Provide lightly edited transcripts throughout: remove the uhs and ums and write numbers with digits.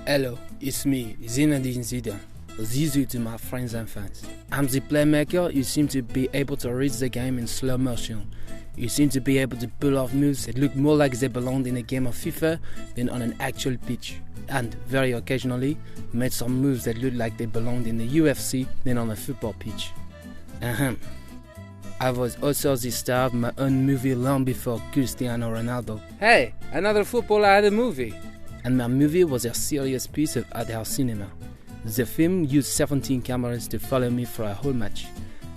Hello, it's me, Zinedine Zidane, Zizou to my friends and fans. I'm the playmaker who seems to be able to read the game in slow motion. You seem to be able to pull off moves that look more like they belonged in a game of FIFA than on an actual pitch. And, very occasionally, made some moves that looked like they belonged in the UFC than on a football pitch. I was also the star of my own movie long before Cristiano Ronaldo. Hey, another footballer had a movie! And my movie was a serious piece of art house cinema. The film used 17 cameras to follow me for a whole match.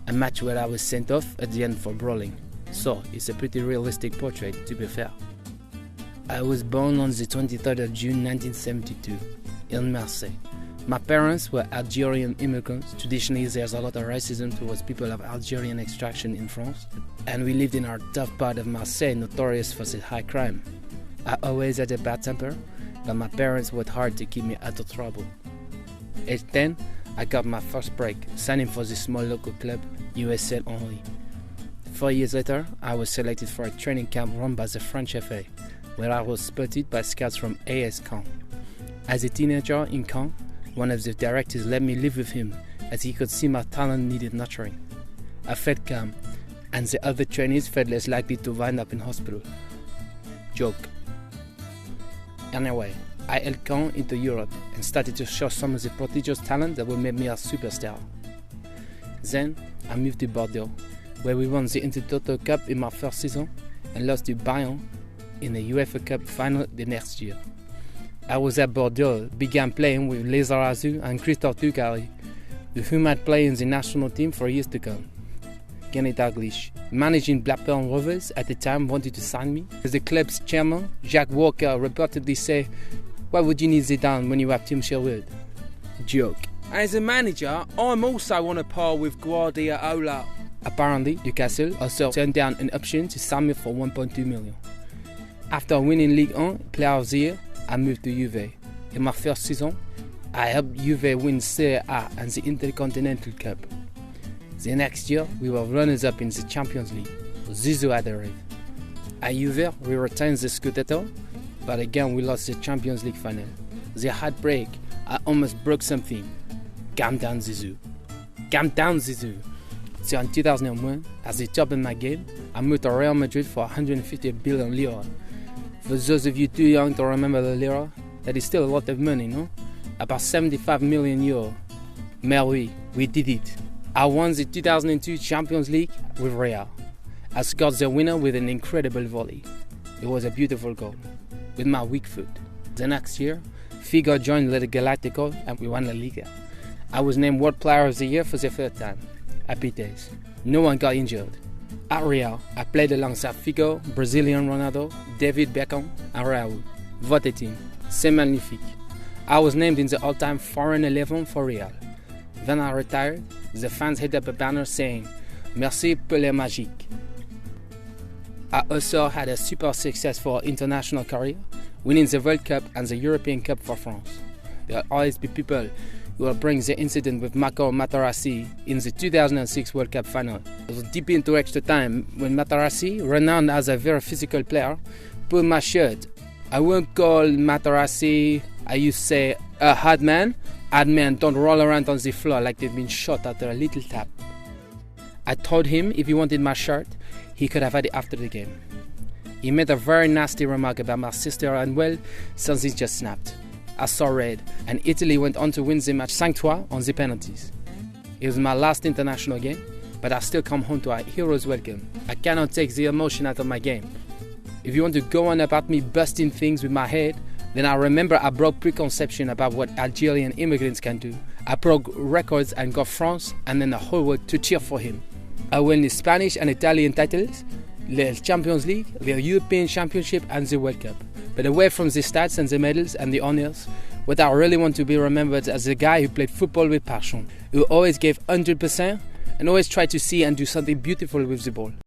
A match where I was sent off at the end for brawling. So, it's a pretty realistic portrait, to be fair. I was born on the 23rd of June 1972, in Marseille. My parents were Algerian immigrants. Traditionally, there's a lot of racism towards people of Algerian extraction in France. And we lived in our tough part of Marseille, notorious for the high crime. I always had a bad temper, but my parents worked hard to keep me out of trouble. At 10, I got my first break, signing for the small local club, USL Henry. 4 years later, I was selected for a training camp run by the French FA, where I was spotted by scouts from AS Caen. As a teenager in Caen, one of the directors let me live with him, as he could see my talent needed nurturing. I felt calm, and the other trainees felt less likely to wind up in hospital. Joke. Anyway, I held Caen into Europe and started to show some of the prodigious talent that would make me a superstar. Then, I moved to Bordeaux, where we won the Intertoto Cup in my first season and lost to Bayonne in the UEFA Cup final the next year. I was at Bordeaux, began playing with Les Arazu and Christophe Ducarry, with whom I'd play in the national team for years to come. Kenneth Dalglish, managing Blackburn Rovers at the time, wanted to sign me. The club's chairman, Jacques Walker, reportedly said, "Why would you need Zidane when you have Tim Sherwood?" Joke. As a manager, I'm also on a par with Guardiola. Apparently, Newcastle also turned down an option to sign me for 1.2 million. After winning Ligue 1 Player of the Year, I moved to Juve. In my first season, I helped Juve win Serie A and the Intercontinental Cup. The next year, we were runners-up in the Champions League. Zizou had arrived. At Juve, we retained the Scudetto, but again we lost the Champions League final. The heartbreak, I almost broke something. Calm down, Zizou. Calm down, Zizou. So in 2001, at the top of my game, I moved to Real Madrid for 150 billion lira. For those of you too young to remember the lira, that is still a lot of money, no? About 75 million euro. Mais oui, we did it. I won the 2002 Champions League with Real. I scored the winner with an incredible volley. It was a beautiful goal, with my weak foot. The next year, Figo joined the Galactico and we won La Liga. I was named World Player of the Year for the third time. Happy days. No one got injured. At Real, I played alongside Figo, Brazilian Ronaldo, David Beckham, and Raul. What a team. C'est magnifique. I was named in the all-time foreign 11 for Real. When I retired, the fans held up a banner saying, "Merci pour le magique." I also had a super successful international career, winning the World Cup and the European Cup for France. There will always be people who will bring the incident with Marco Materazzi in the 2006 World Cup final. It was deep into extra time when Materazzi, renowned as a very physical player, pulled my shirt. I won't call Materazzi, I used to say, a hard man. Hard men don't roll around on the floor like they've been shot after a little tap. I told him if he wanted my shirt, he could have had it after the game. He made a very nasty remark about my sister and well, something just snapped. I saw red, and Italy went on to win the match 5-3 on the penalties. It was my last international game, but I still come home to a hero's welcome. I cannot take the emotion out of my game. If you want to go on about me busting things with my head, then I remember I broke preconception about what Algerian immigrants can do. I broke records and got France and then the whole world to cheer for him. I won the Spanish and Italian titles, the Champions League, the European Championship and the World Cup. But away from the stats and the medals and the honors, what I really want to be remembered as the guy who played football with passion, who always gave 100% and always tried to see and do something beautiful with the ball.